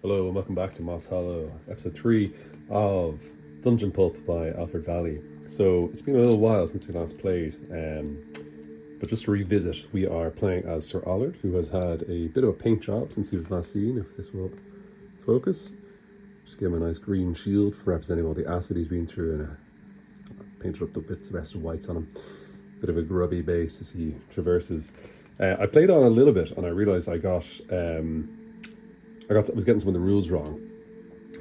Hello and welcome back to Moss Hollow, episode 3 of Dungeon Pulp by Alfred Valley. So it's been a little while since we last played, but just to revisit, we are playing as Sir Alfred, who has had a bit of a paint job since he was last seen, if this will focus. Just give him a nice green shield for representing all the acid he's been through, and painted up the bits of extra whites on him. Bit of a grubby base as he traverses. I played on a little bit and I realised I was getting some of the rules wrong.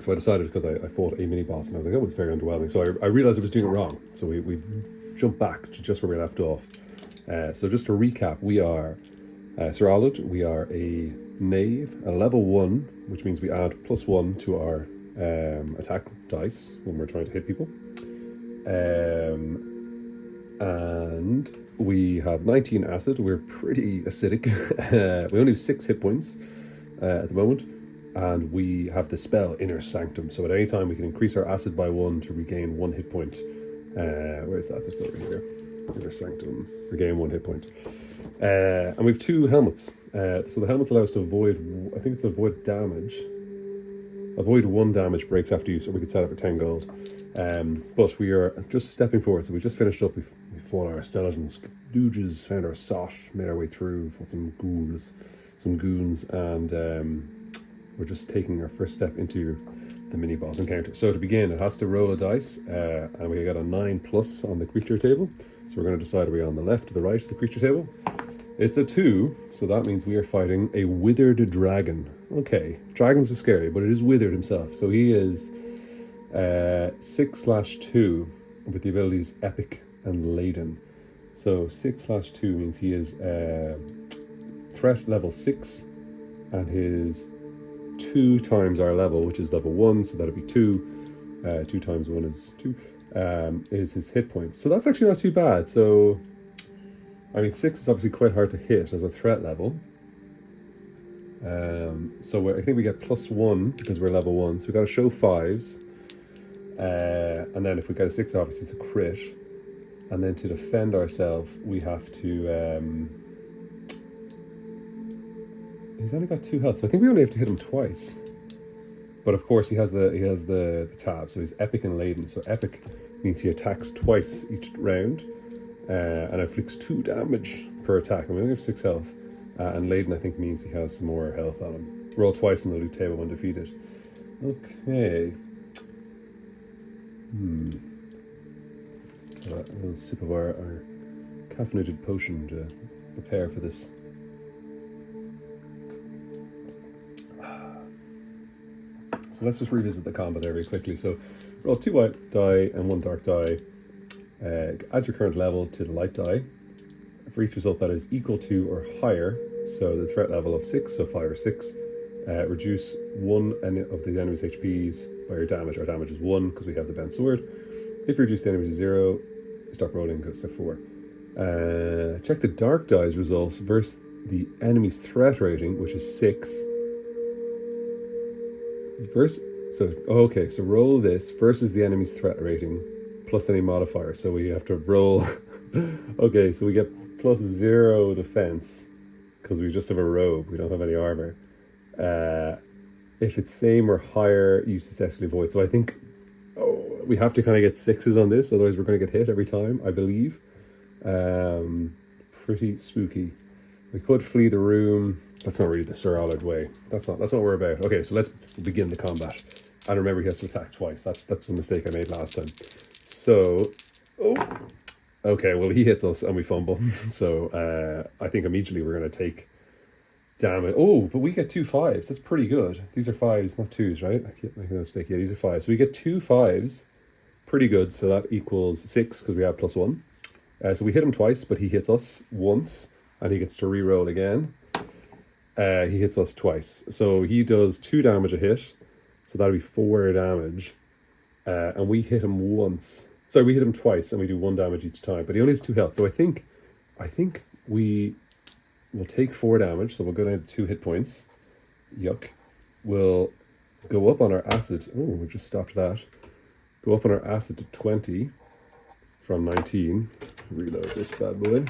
So I decided, because I fought a mini boss and I was like, that was very underwhelming. So I realised I was doing it wrong. So we jumped back to just where we left off. So just to recap, we are Sir Alfred. We are a knave, a level 1, which means we add +1 to our attack dice when we're trying to hit people. And we have 19 acid. We're pretty acidic. We only have 6 hit points at the moment. And we have the spell Inner Sanctum. So at any time we can increase our acid by 1 to regain 1 hit point. Where is that? It's over here. Inner Sanctum. Regain 1 hit point. And we have 2 helmets. So the helmets allow us to avoid, I think it's avoid damage. Avoid 1 damage breaks after use, or we could set it for 10 gold. But we are just stepping forward. So we just finished up. We fought our skeletons, stooges, found our sot, made our way through, fought some ghouls, some goons, and we're just taking our first step into the mini boss encounter. So to begin, it has to roll a dice, and we got a 9+ on the creature table. So we're going to decide, are we on the left or the right of the creature table? It's a 2, so that means we are fighting a withered dragon. Okay, dragons are scary, but it is withered himself. So he is 6/2 with the abilities Epic and Laden. So 6/2 means he is threat level 6, and his 2 times our level, which is level 1, so that'd be 2. 2 times 1 is 2, is his hit points. So that's actually not too bad. So, I mean, 6 is obviously quite hard to hit as a threat level. So I think we get +1 because we're level 1. So we got to show 5s. And then if we get a 6, obviously it's a crit. And then to defend ourselves, we have to... he's only got 2 health, so I think we only have to hit him twice. But of course he has the tab, so he's Epic and Laden. So Epic means he attacks twice each round, and inflicts 2 damage per attack, and we only have 6 health. And Laden, I think, means he has some more health on him. Roll twice in the loot table when defeated. Okay. So a little sip of our caffeinated potion to prepare for this. So let's just revisit the combat there very quickly. So roll 2 white die and 1 dark die. Add your current level to the light die for each result that is equal to or higher. So the threat level of 6, so 5 or 6. Reduce 1 of the enemy's HPs by your damage. Our damage is 1 because we have the bent sword. If you reduce the enemy to 0, stop rolling, go step 4. Check the dark die's results versus the enemy's threat rating, which is 6. So roll this versus the enemy's threat rating plus any modifier. So we have to roll. Okay, so we get +0 defense because we just have a robe. We don't have any armor. If it's same or higher, you successfully avoid. So I think we have to kind of get 6s on this, otherwise we're going to get hit every time, I believe. Pretty spooky. We could flee the room. That's not really the Sir Alfred way. That's not what we're about. Okay, so let's begin the combat. And remember, he has to attack twice. That's a mistake I made last time. So, okay, well, he hits us and we fumble. So I think immediately we're going to take damage. Oh, but we get 2 5s. That's pretty good. These are 5s, not 2s, right? I keep making a mistake. Yeah, these are 5s. So we get 2 5s. Pretty good. So that equals 6 because we have +1. So we hit him twice, but he hits us once. And he gets to re-roll again. He hits us twice. So he does 2 damage a hit. So that'll be 4 damage. And we hit him once. Sorry, we hit him twice and we do 1 damage each time. But he only has 2 health. So I think we will take 4 damage. So we'll go down to 2 hit points. Yuck. We'll go up on our acid. Oh, we've just stopped that. Go up on our acid to 20 from 19. Reload this bad boy.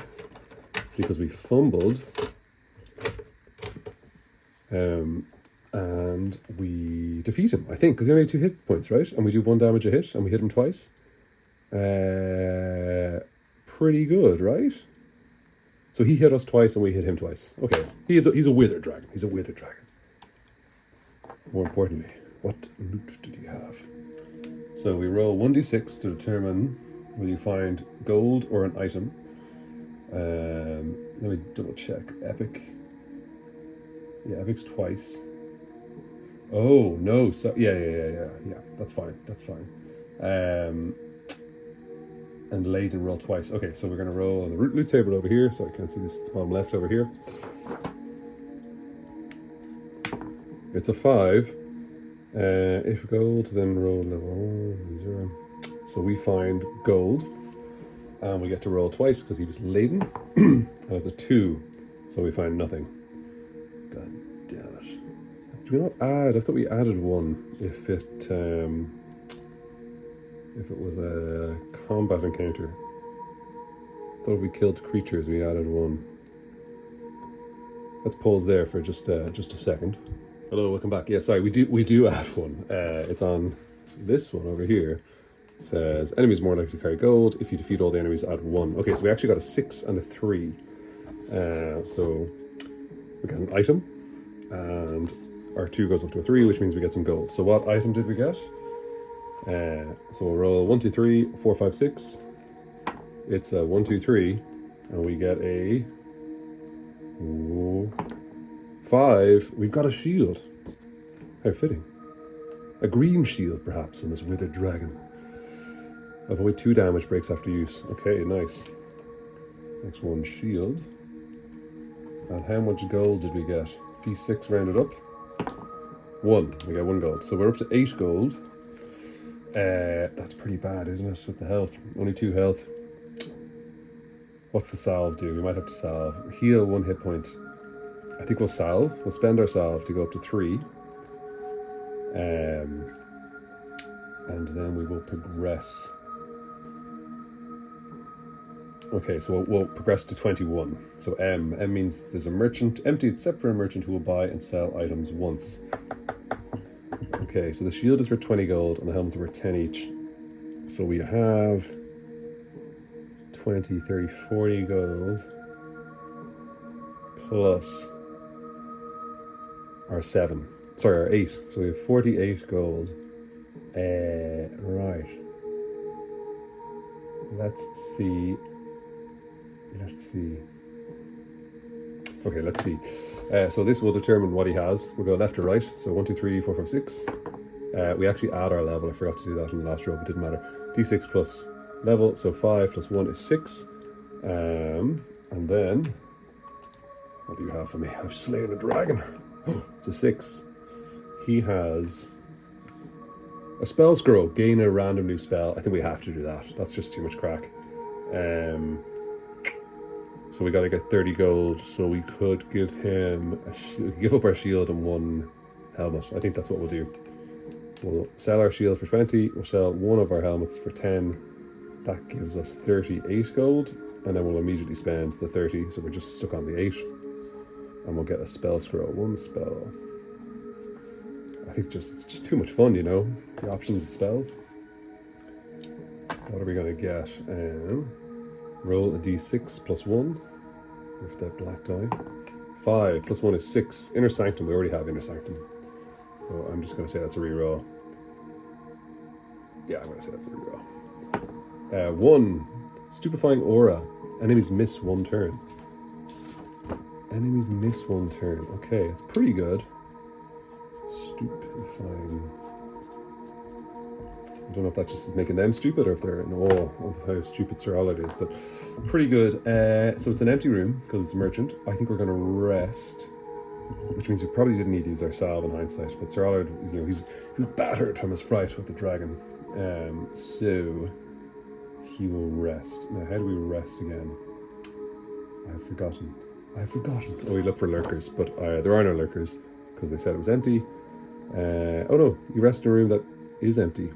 Because we fumbled. And we defeat him, I think, because he only had 2 hit points, right? And we do 1 damage a hit, and we hit him twice. Pretty good, right? So he hit us twice, and we hit him twice. Okay, he's a withered dragon. He's a withered dragon. More importantly, what loot did he have? So we roll 1d6 to determine whether you find gold or an item. Let me double check. Epic. Yeah, epic's twice. Oh no! So yeah. That's fine. That's fine. And Layden roll twice. Okay, so we're gonna roll on the loot table over here. So I can't see this. It's bottom left over here. It's a 5. If gold, then roll level 0. So we find gold, and we get to roll twice because he was laden. And it's a 2, so we find nothing. God damn it! Do we not add? I thought we added 1 if it was a combat encounter. I thought if we killed creatures, we added 1. Let's pause there for just a second. Hello, welcome back. Yeah, sorry, we do add 1. It's on this one over here. It says enemies more likely to carry gold. If you defeat all the enemies, add 1. Okay, so we actually got a 6 and a 3. So we got an item, and our 2 goes up to a 3, which means we get some gold. So what item did we get? So we'll roll 1, 2, 3, 4, 5, 6. It's a 1, 2, 3, and we get a 5. We've got a shield. How fitting. A green shield, perhaps, in this withered dragon. Avoid 2 damage breaks after use. Okay, nice. Next one, shield. And how much gold did we get? D6 rounded up. 1. We got 1 gold. So we're up to 8 gold. That's pretty bad, isn't it, with the health? Only 2 health. What's the salve do? We might have to salve. Heal 1 hit point. I think we'll salve. We'll spend our salve to go up to 3. And then we will progress. Okay, so we'll progress to 21. So M means there's a merchant, empty except for a merchant who will buy and sell items once. Okay, so the shield is worth 20 gold and the helmets are worth 10 each. So we have 20, 30, 40 gold plus our 7. Sorry, our 8. So we have 48 gold. Right. Let's see. Okay, let's see. So this will determine what he has. We'll go left to right. So 1, 2, 3, 4, 5, 6. We actually add our level. I forgot to do that in the last row, but it didn't matter. D6 plus level. So 5 plus 1 is 6. And then, what do you have for me? I've slain a dragon. Oh, it's a 6. He has a spell scroll. Gain a random new spell. I think we have to do that. That's just too much crack. So we got to get 30 gold. So we could give him give up our shield and 1 helmet. I think that's what we'll do. We'll sell our shield for 20. We'll sell 1 of our helmets for 10. That gives us 38 gold. And then we'll immediately spend the 30. So we're just stuck on the 8. And we'll get a spell scroll. 1 spell. I think it's just too much fun, you know? The options of spells. What are we going to get? Roll a d6 plus 1 with that black die. 5 plus 1 is 6. Inner Sanctum, we already have Inner Sanctum. So I'm just going to say that's a reroll. Yeah, I'm going to say that's a reroll. 1. Stupefying Aura. Enemies miss 1 turn. Enemies miss 1 turn. Okay, it's pretty good. Stupefying. I don't know if that just is making them stupid or if they're in awe of how stupid Sir Alfred is, but pretty good. So it's an empty room because it's a merchant. I think we're going to rest, which means we probably didn't need to use our salve in hindsight. But Sir Alfred, you know, he was battered from his fright with the dragon, so he will rest. Now, how do we rest again? I've forgotten. Oh, we look for lurkers, but there are no lurkers because they said it was empty. Oh no, you rest in a room that is empty.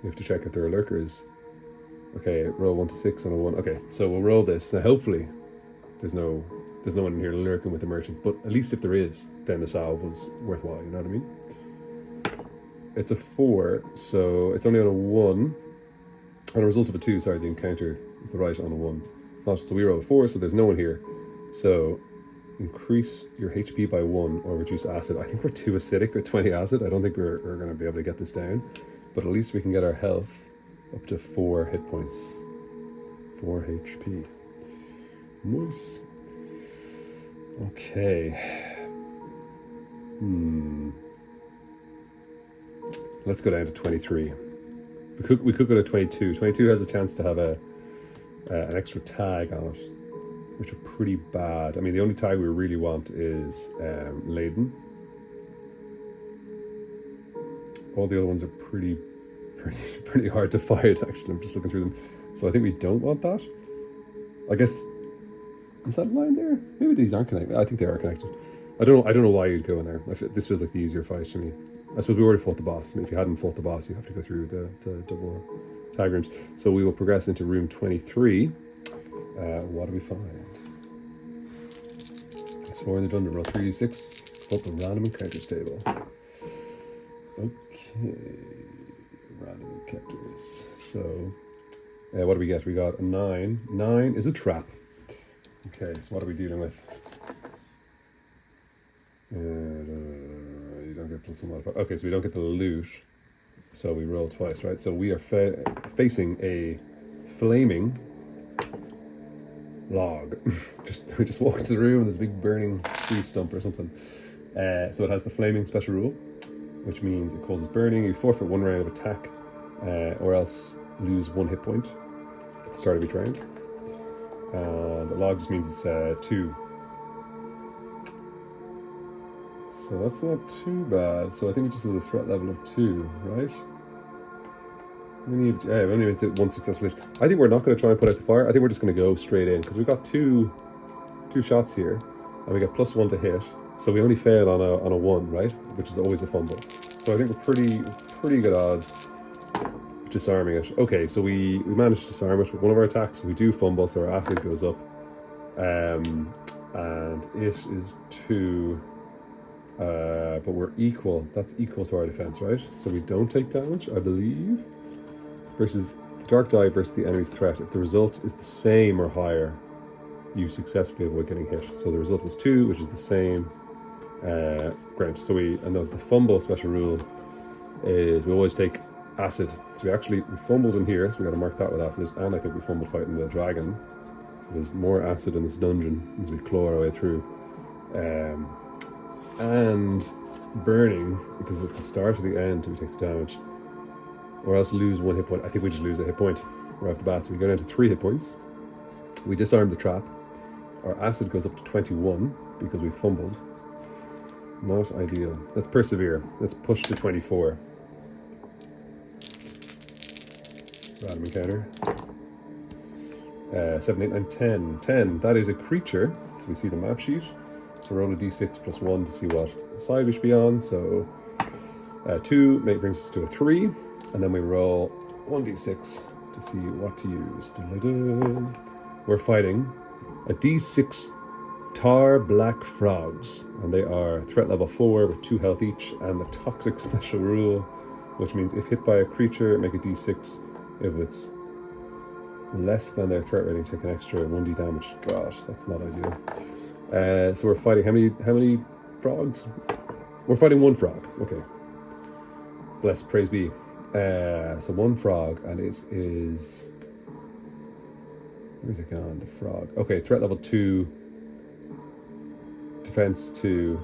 You have to check if there are lurkers. Okay, roll 1 to 6 on a 1. Okay, so we'll roll this. Now hopefully there's no there's no one in here lurking with the merchant. But at least if there is, then the salve was worthwhile. You know what I mean? It's a 4, so it's only on a 1. On a result of a 2, sorry, the encounter is the right on a 1. It's not, so we roll a 4, so there's no one here. So increase your HP by 1 or reduce acid. I think we're too acidic with 20 acid. I don't think we're going to be able to get this down. But at least we can get our health up to 4 hit points. 4 HP. Nice. Okay. Let's go down to 23. We could go to 22. 22 has a chance to have an extra tag on it, which are pretty bad. I mean, the only tag we really want is laden. All the other ones are pretty hard to fight, actually. I'm just looking through them. So I think we don't want that. I guess, is that line there? Maybe these aren't connected. I think they are connected. I don't know why you'd go in there. This feels like the easier fight to me. I suppose we already fought the boss. I mean, if you hadn't fought the boss, you have to go through the double tag rooms. So we will progress into room 23. What do we find? Exploring the dungeon. Roll 3d6. Consult the random encounters table. Okay. Random encounters. So, what do we get? We got a 9. 9 is a trap. Okay, so what are we dealing with? You don't get plus 1 modifier. Okay, so we don't get the loot. So we roll twice, right? So we are facing a flaming log. We just walk into the room and there's a big burning tree stump or something. So it has the flaming special rule, which means it causes burning. You forfeit 1 round of attack, or else lose 1 hit point at the start of each round. And the log just means it's 2. So that's not too bad. So I think it just has a threat level of 2, right? We only made it 1 successful hit. I think we're not going to try and put out the fire. I think we're just going to go straight in because we've got two shots here, and we get +1 to hit. So we only fail on a 1, right? Which is always a fumble. So I think we're pretty good odds of disarming it. Okay, so we managed to disarm it with one of our attacks. We do fumble, so our acid goes up, and it is 2. But we're equal. That's equal to our defense, right? So we don't take damage, I believe. Versus the dark die versus the enemy's threat. If the result is the same or higher, you successfully avoid getting hit. So the result was 2, which is the same. Great. So the fumble special rule is we always take acid. So we fumbled in here, so we got to mark that with acid. And I think we fumbled fighting the dragon. So there's more acid in this dungeon as we claw our way through. And burning, it is at the start or the end we take the damage, or else lose 1 hit point. I think we just lose a hit point right off the bat, so we go down to 3 hit points. We disarm the trap. Our acid goes up to 21 because we fumbled. Not ideal. Let's persevere. Let's push to 24. Random encounter. 7, 8, 9, 10. 10, that is a creature, so we see the map sheet. So roll a d6 plus 1 to see what side we should be on. So 2 brings us to a 3, and then we roll 1d6 to see what to use. We're fighting a d6 tar black frogs, and they are threat level 4 with 2 health each, and the toxic special rule, which means if hit by a creature, make a d6. If it's less than their threat rating, take an extra 1d damage. Gosh, that's not ideal. So we're fighting how many frogs? We're fighting 1 frog. Okay. Blessed, praise be. So 1 frog, and it is. Where's it gone? The frog. Okay, threat level 2. Defense 2.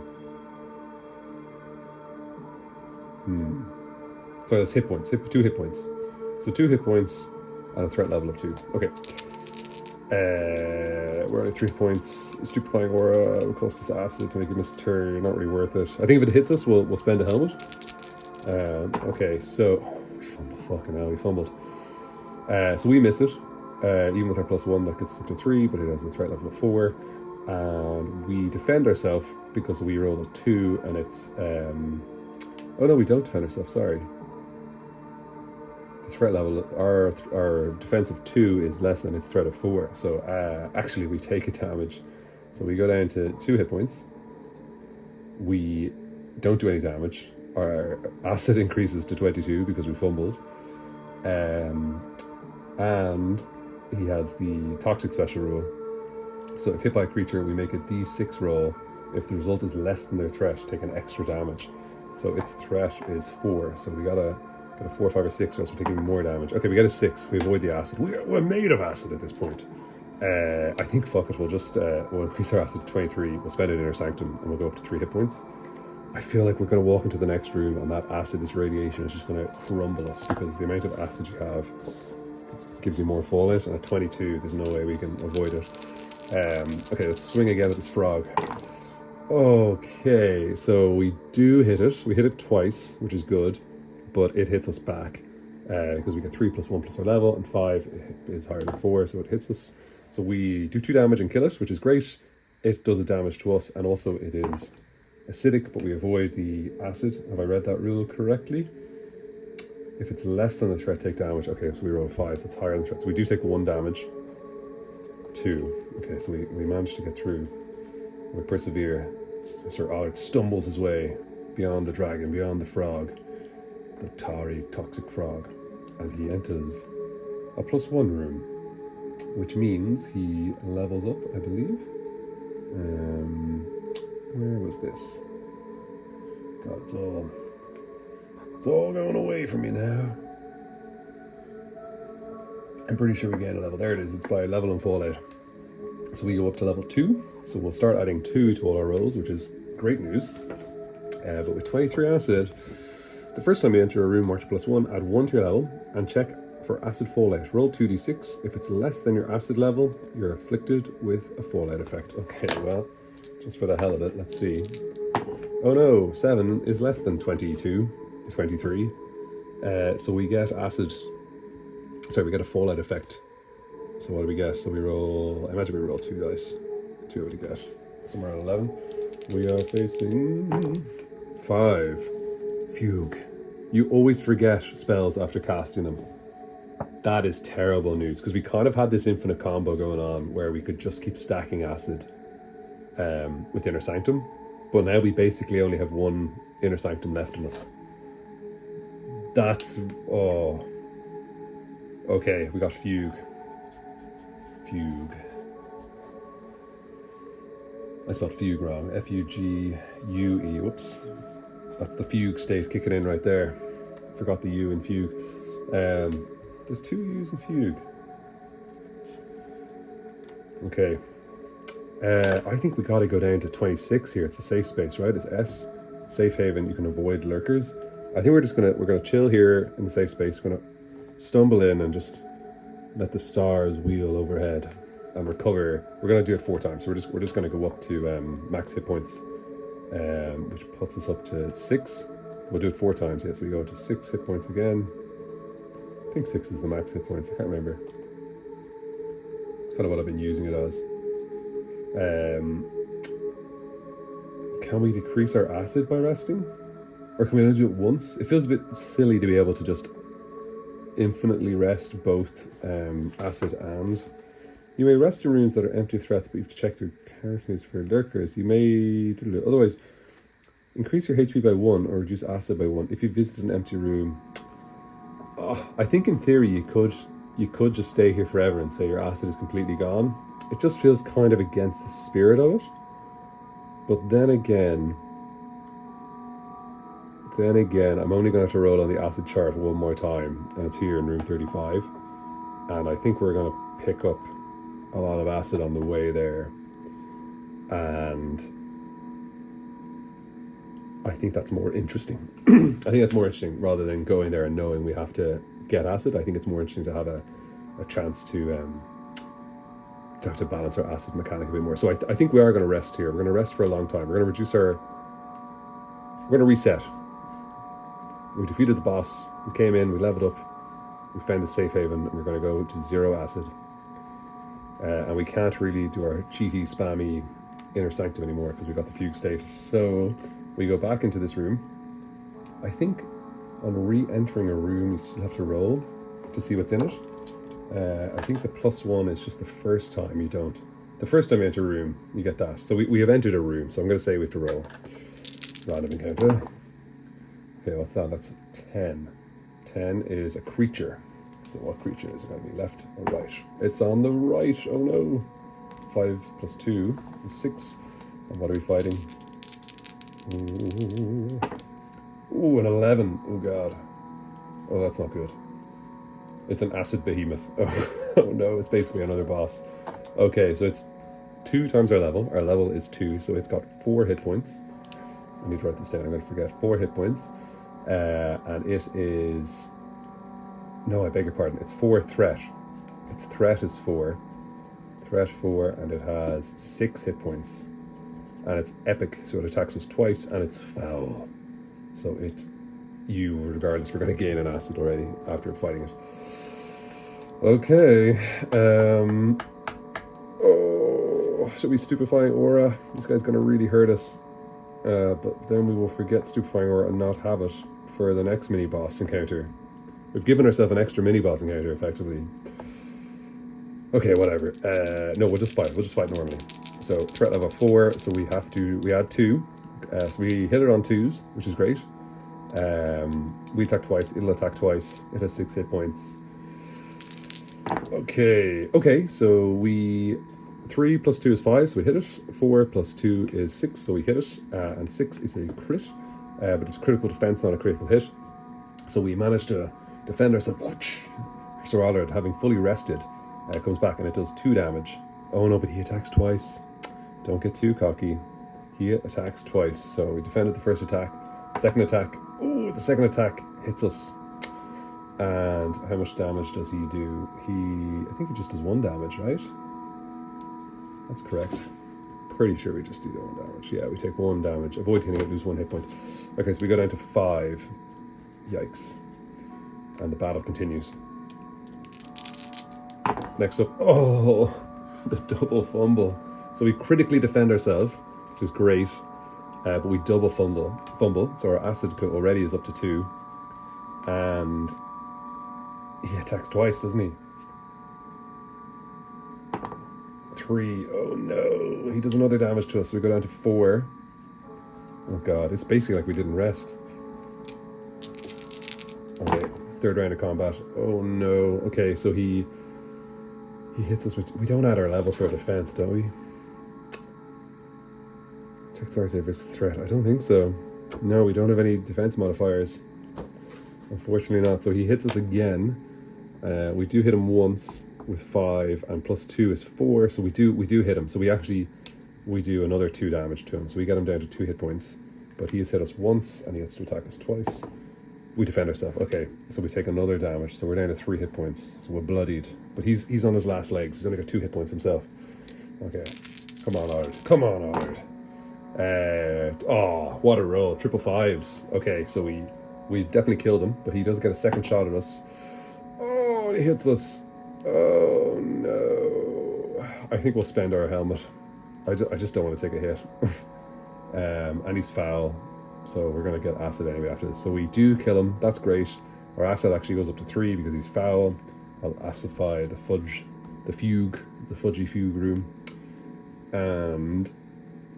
So that's hit points. 2 hit points. So 2 hit points and a threat level of 2. Okay. We're only 3 points. Stupefying aura will cost us acid to make you miss a turn. Not really worth it. I think if it hits us, we'll spend a helmet. Okay, so we fumbled. Fucking hell, we fumbled. So we miss it. Even with our +1, that gets up to 3, but it has a threat level of 4. And we defend ourselves because we roll a 2, and it's. Oh no, we don't defend ourselves. Sorry. The threat level, our defense of 2 is less than its threat of 4. So actually we take a damage. So we go down to 2 hit points. We don't do any damage. Our acid increases to 22 because we fumbled. And he has the toxic special rule. So if hit by a creature, we make a d6 roll. If the result is less than their threat, take an extra damage. So its threat is 4. So we got a 4, 5, or 6, or else we're taking more damage. Okay, we get a 6. We avoid the acid. We're made of acid at this point. I think fuck it. We'll just we'll increase our acid to 23. We'll spend it in our sanctum, and we'll go up to 3 hit points. I feel like we're going to walk into the next room, and that acid, this radiation, is just going to crumble us because the amount of acid you have gives you more fallout. And at 22, there's no way we can avoid it. Okay, let's swing again at this frog. Okay, so we do hit it. We hit it twice, which is good, but it hits us back because we get 3 + 1 + our level, and 5 is higher than 4, so it hits us. So we do 2 damage and kill it, which is great. It does a damage to us, and also it is acidic, but we avoid the acid. Have I read that rule correctly? If it's less than the threat, take damage. Okay, so we roll 5, so that's higher than the threat. So we do take 1 damage. 2. Okay, so we managed to get through. We persevere. Sir Allard stumbles his way beyond the dragon, beyond the frog, the tarry, toxic frog, and he enters a +1 room, which means he levels up, I believe. Where was this? God, it's all going away from me now. I'm pretty sure we gain a level. There it is. It's by level and fallout. So we go up to level 2. So we'll start adding 2 to all our rolls, which is great news. But with 23 acid, the first time you enter a room marked +1, add 1 to your level and check for acid fallout. Roll 2d6. If it's less than your acid level, you're afflicted with a fallout effect. Okay, well, just for the hell of it, let's see. Oh no, 7 is less than 23. So we get acid. Sorry, we get a fallout effect. So what do we get? So we roll, I imagine we roll 2 dice. 2 what do we get? Somewhere around 11. We are facing 5. Fugue. You always forget spells after casting them. That is terrible news, because we kind of had this infinite combo going on where we could just keep stacking acid with Inner Sanctum, but now we basically only have 1 Inner Sanctum left in us. That's, oh. Okay, we got Fugue. Fugue. I spelled fugue wrong. F-U-G-U-E. Whoops. That's the fugue state kicking in right there. Forgot the U in fugue. There's 2 U's in fugue. Okay. I think we gotta go down to 26 here. It's a safe space, right? It's S. Safe haven. You can avoid lurkers. I think we're gonna chill here in the safe space. We're gonna stumble in and just let the stars wheel overhead and recover. We're gonna do it 4 times. So we're just gonna go up to max hit points, which puts us up to 6. We'll do it 4 times. Yes, we go to 6 hit points again. I think 6 is the max hit points. I can't remember. It's kind of what I've been using it as. Can we decrease our acid by resting? Or can we only do it once? It feels a bit silly to be able to just infinitely rest both acid and... You may rest in runes that are empty of threats, but you have to check their characters for lurkers. You may... Otherwise, increase your HP by 1 or reduce acid by 1 if you visit an empty room. Oh, I think in theory you could just stay here forever and say your acid is completely gone. It just feels kind of against the spirit of it. But then again, I'm only going to have to roll on the acid chart 1 more time, and it's here in room 35. And I think we're going to pick up a lot of acid on the way there. And I think that's more interesting. I think that's more interesting rather than going there and knowing we have to get acid. I think it's more interesting to have a chance to have to balance our acid mechanic a bit more. So I think we are going to rest here. We're going to rest for a long time. We're going to reset. We defeated the boss. We came in. We leveled up. We found the safe haven. And we're going to go to 0 acid. And we can't really do our cheaty, spammy Inner Sanctum anymore because we got the fugue state. So we go back into this room. I think on re-entering a room, you still have to roll to see what's in it. I think the +1 is just the first time you don't. The first time you enter a room, you get that. So we have entered a room, so I'm going to say we have to roll. Random encounter. Okay, what's that? That's 10. 10 is a creature. So what creature is it going to be, left or right? It's on the right. Oh no. 5 plus 2 is 6. And what are we fighting? Ooh, an 11. Oh god. Oh, that's not good. It's an acid behemoth. Oh no, it's basically another boss. Okay, so it's 2 times our level. Our level is 2, so it's got 4 hit points. I need to write this down, I'm going to forget. 4 hit points. And it is... No, I beg your pardon. It's 4 threat. Its threat is 4. Threat 4, and it has 6 hit points. And it's epic, so it attacks us twice, and it's foul. So regardless, we're going to gain an acid already after fighting it. Okay. Should we Stupefying Aura? This guy's going to really hurt us. But then we will forget Stupefying Aura and not have it for the next mini-boss encounter. We've given ourselves an extra mini-boss encounter, effectively. Okay, whatever. No, we'll just fight. We'll just fight normally. So, threat level 4, so we add 2. So we hit it on 2s, which is great. We attack twice, it'll attack twice. It has 6 hit points. Okay, so 3 plus 2 is 5, so we hit it. 4 plus 2 is 6, so we hit it. And 6 is a crit, but it's critical defense, not a critical hit. So we managed to defend ourselves. Sir Alfred, having fully rested, comes back and it does 2 damage. Oh no, but he attacks twice. Don't get too cocky. He attacks twice, so we defended the first attack. Second attack, the second attack hits us. And how much damage does he do? I think he just does 1 damage, right? That's correct. Pretty sure we just do the 1 damage. Yeah, we take 1 damage. Avoid hitting it, lose 1 hit point. Okay, so we go down to 5. Yikes. And the battle continues. Next up, the double fumble. So we critically defend ourselves, which is great, but we double fumble. So our acid already is up to 2. And he attacks twice, doesn't he? 3. Oh no, he does another damage to us, so we go down to 4. Oh god, it's basically like we didn't rest. Okay, 3rd round of combat. Oh no. Okay, so he hits us with... We don't add our level for defense, don't we? Check authority versus threat. I don't think so. No, we don't have any defense modifiers. Unfortunately not. So he hits us again. We do hit him once with 5, and plus 2 is 4. So we do hit him. So we do another 2 damage to him. So we get him down to 2 hit points. But he has hit us once, and he has to attack us twice. We defend ourselves. Okay, so we take another damage. So we're down to 3 hit points. So we're bloodied. But he's on his last legs. He's only got 2 hit points himself. Okay, come on, Alfred. Come on, Alfred. What a roll. 555s. Okay, so we definitely killed him, but he does get a second shot at us. Oh, he hits us. Oh no. I think we'll spend our helmet. I just don't want to take a hit. And he's foul, so we're going to get acid anyway after this. So we do kill him. That's great. Our acid actually goes up to 3 because he's foul. I'll acidify the fudgy fugue room. And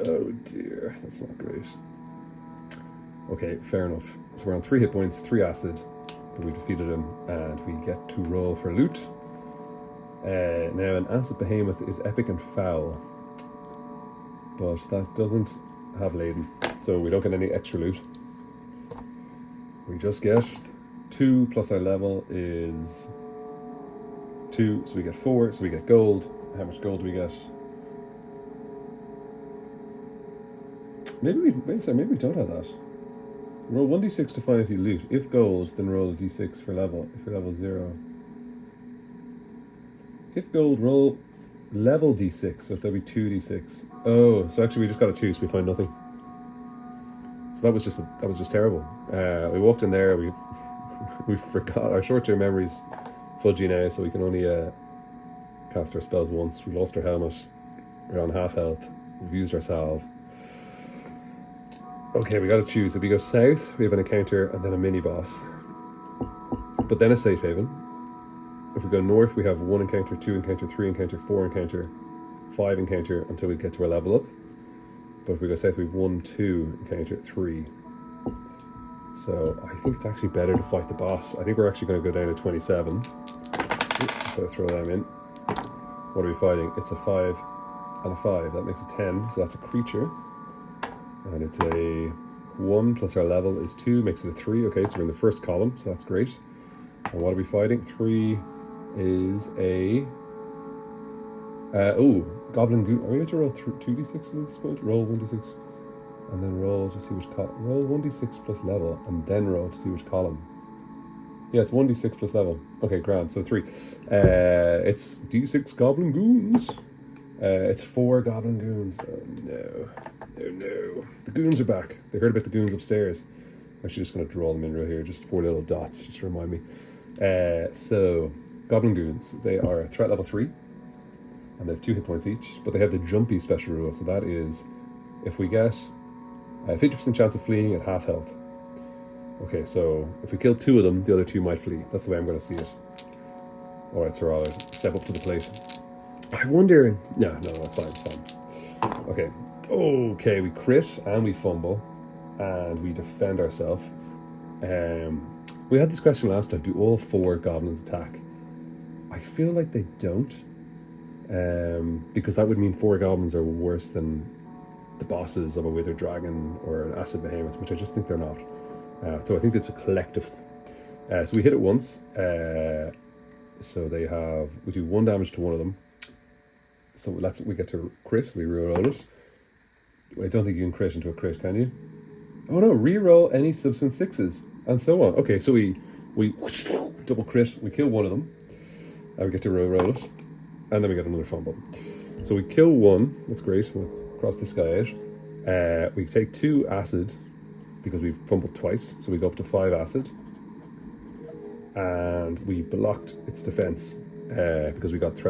oh dear, that's not great. Okay, fair enough. So we're on 3 hit points, 3 acid, but we defeated him, and we get to roll for loot. Now, an acid behemoth is epic and foul, but that doesn't have laden, so we don't get any extra loot. We just get 2 plus our level is 2, so we get 4, so we get gold. How much gold do we get? Maybe we don't have that. Roll 1d6 to find if you loot. If gold, then roll a d6 for level. If you're level 0. If gold, roll level d6, so that'll be 2d6. Oh, so actually we just got a 2, so we find nothing. So that was just terrible. We walked in there, we forgot our short-term memories fudgy now, so we can only cast our spells once. We lost our helmet. We're on half health. We've used our salve. Okay, we gotta choose. If we go south, we have an encounter and then a mini-boss. But then a safe haven. If we go north, we have 1 encounter, 2 encounter, 3 encounter, 4 encounter, 5 encounter until we get to our level up. But if we go south, we've 1, 2 encounter 3. So I think it's actually better to fight the boss. I think we're actually going to go down to 27. Gotta throw them in. What are we fighting? It's a 5 and a 5. That makes a 10. So that's a creature. And it's a 1 plus our level is 2, makes it a 3. Okay, so we're in the first column, so that's great. And what are we fighting? 3 is a... Goblin Goon. Are we going to roll 2d6 at this point? Roll 1d6. And then roll to see which column. Roll 1d6 plus level, and then roll to see which column. Yeah, it's 1d6 plus level. Okay, grand. So 3. It's d6 Goblin Goons. It's 4 Goblin Goons. Oh no. Oh no. The goons are back. They heard about the goons upstairs. I'm actually just going to draw them in right here. Just 4 little dots, just to remind me. So, Goblin Goons. They are threat level 3. And they have 2 hit points each. But they have the jumpy special rule. So that is, if we get 50% chance of fleeing at half health. Okay, so if we kill 2 of them, the other 2 might flee. That's the way I'm going to see it. Alright, Sir Allard, step up to the plate. I wonder... No, that's fine, it's fine. Okay. Okay, we crit and we fumble. And we defend ourselves. We had this question last time. Do all 4 goblins attack? I feel like they don't. Because that would mean 4 goblins are worse than the bosses of a withered dragon or an acid behemoth, which I just think they're not. So I think it's a collective. So we hit it once. So we do 1 damage to one of them. So we get to crit, we reroll it. I don't think you can crit into a crit, can you? Oh no, reroll any subsequent 6s, and so on. Okay, so we double crit, we kill one of them, and we get to reroll it, and then we get another fumble. So we kill 1, that's great, we'll cross this guy out. We take 2 acid, because we've fumbled twice, so we go up to 5 acid. And we blocked its defense, because we got it's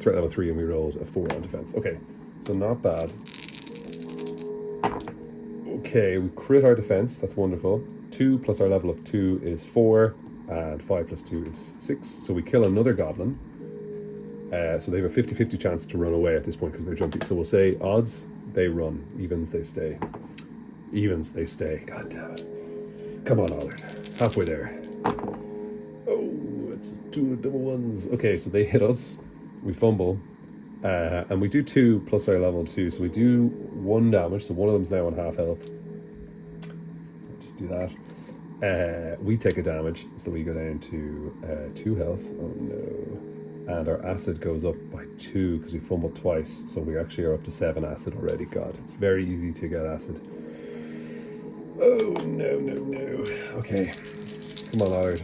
threat level 3 and we rolled a 4 on defense. Okay, so not bad. Okay, we crit our defense, that's wonderful. 2 plus our level of 2 is 4, and 5 plus 2 is 6. So we kill another goblin. So they have a 50-50 chance to run away at this point because they're jumpy. So we'll say odds, they run. Evens, they stay. Evens, they stay. God damn it. Come on, Allard. Halfway there. Oh, it's 2 double 1s. Okay, so they hit us. We fumble. And we do 2 plus our level 2. So we do 1 damage. So one of them's now on half health. Just do that. We take a damage. So we go down to 2 health. Oh no. And our acid goes up by 2 because we fumbled twice. So we actually are up to 7 acid already. God, it's very easy to get acid. Oh, no. Okay. Come on, Allard.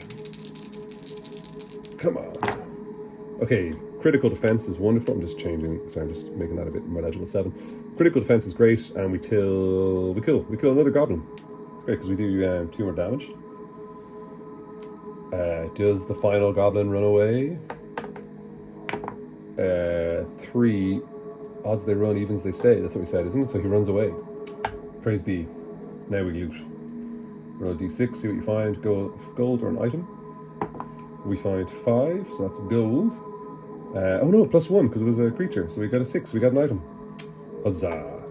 Come on. Okay, critical defense is wonderful. I'm just making that a bit more legible. 7. Critical defense is great, and we kill another goblin. It's great because we do 2 more damage. Does the final goblin run away? 3 odds they run, evens they stay. That's what we said, isn't it? So he runs away. Praise be. Now we loot. Roll a d6, see what you find. Gold or an item. We find 5, so that's gold. Oh no, +1 because it was a creature. So we got a 6, we got an item. Huzzah.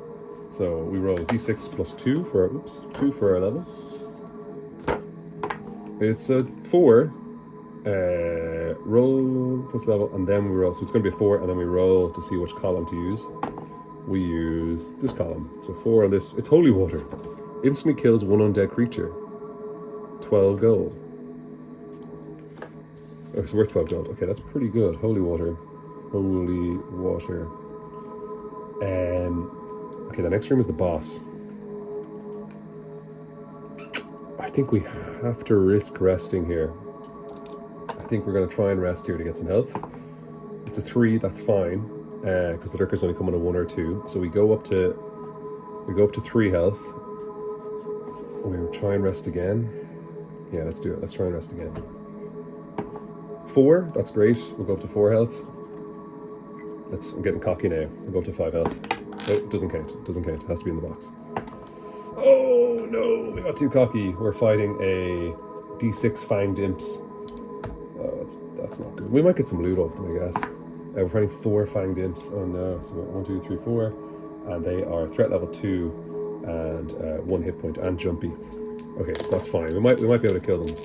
So we roll d6 plus 2 for 2 for our level. It's a 4. Roll plus level, and then we roll. So it's going to be a 4, and then we roll to see which column to use. We use this column. So 4 on this. It's holy water. Instantly kills 1 undead creature. 12 gold. Oh, it's worth 12 gold. Okay, that's pretty good. Holy water. Holy water. Okay, the next room is the boss. I think we have to risk resting here. I think we're going to try and rest here to get some health. It's a 3, that's fine, because the lurker's only coming to 1 or 2. So we go up to 3 health. We'll try and rest again. Yeah, let's do it. Let's try and rest again. 4, that's great. We'll go up to 4 health. I'm getting cocky now. We'll go up to 5 health. Oh, it doesn't count. It doesn't count. It has to be in the box. Oh no, we got too cocky. We're fighting a D6 fanged imps. Oh, that's not good. We might get some loot off them, I guess. We're fighting 4 fanged imps. Oh no. So 1, 2, 3, 4. And they are threat level 2 and 1 hit point and jumpy. Okay, so that's fine. We might be able to kill them.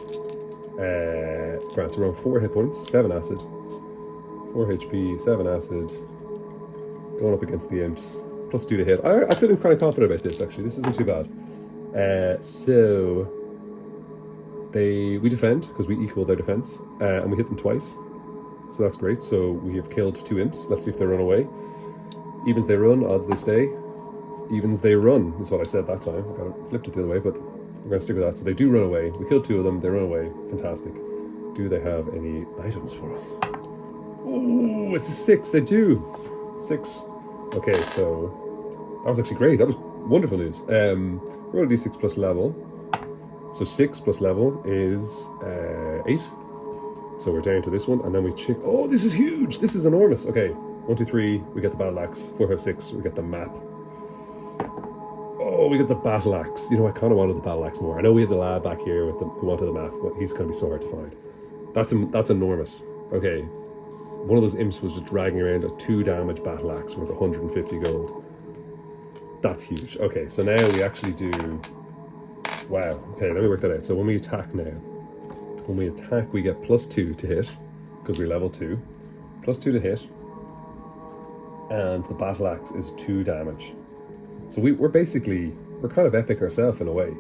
Grant, so we're on 4 hit points, 7 acid. 4 HP, 7 acid. Going up against the imps. +2 to hit. I feel kind of confident about this, actually. This isn't too bad. So we defend, because we equal their defense. And we hit them twice. So that's great. So we have killed 2 imps. Let's see if they run away. Evens they run, odds they stay. Evens they run, is what I said that time. I got it flipped it the other way, but we're going to stick with that. So they do run away. We killed 2 of them. They run away. Fantastic. Do they have any items for us? Oh, it's a 6. They do. 6. Okay, so that was actually great. That was wonderful news. Roll a d6 plus level. So 6 plus level is 8. So we're down to this one, and then we check. Oh, this is huge. This is enormous. Okay, 1, 2, 3. We get the battle axe. 4, 5, 6. We get the map. Oh, we get the battle axe. You know, I kind of wanted the battle axe more. I know we have the lad back here with who wanted the map, but he's going to be so hard to find. That's enormous. Okay, one of those imps was just dragging around a 2 damage battle axe worth 150 gold. That's huge. Okay, so now we actually do. Wow. Okay, let me work that out. So when we attack now, we get +2 to hit because we level 2, +2 to hit, and the battle axe is 2 damage. So we're kind of epic ourselves in a way.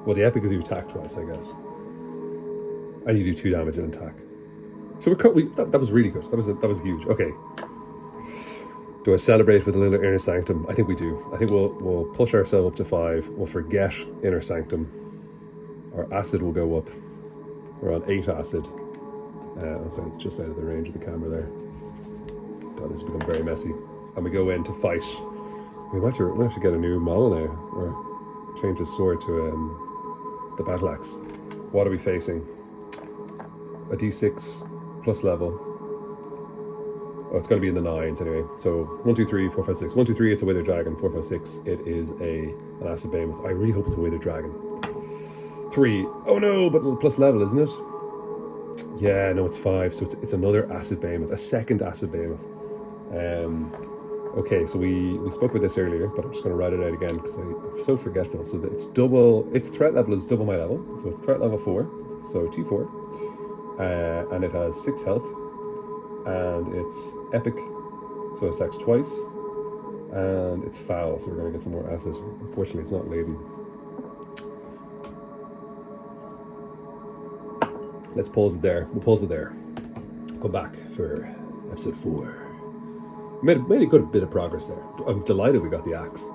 Well, the epic is you attack twice, I guess, and you do 2 damage in attack. So that was really good. That was huge. Okay. Do I celebrate with a little inner sanctum? I think we do. I think we'll push ourselves up to 5. We'll forget inner sanctum. Our acid will go up. We're on 8 acid. I'm sorry, it's just out of the range of the camera there. God, this has become very messy. And we go in to fight. We might have to get a new model now, or change his sword to the battle axe. What are we facing? A d6 plus level. Oh, it's going to be in the 9s anyway. So 1, 2, 3, 4, 5, 6. 1, 2, 3, it's a withered dragon. 4, 5, 6, it is an acid behemoth. I really hope it's a withered dragon. 3. Oh no, but plus level, isn't it? Yeah, no, it's 5. So it's another acid behemoth, a second acid behemoth. Okay, so we spoke about this earlier, but I'm just going to write it out again because I'm so forgetful. So its threat level is double my level. So it's threat level 4, so T4, and it has 6 health. And it's epic, so it attacks twice, and it's foul, so we're going to get some more acid. Unfortunately, it's not laden. Let's pause it there. We'll pause it there. Come back for episode 4. Made a good bit of progress there. I'm delighted we got the axe.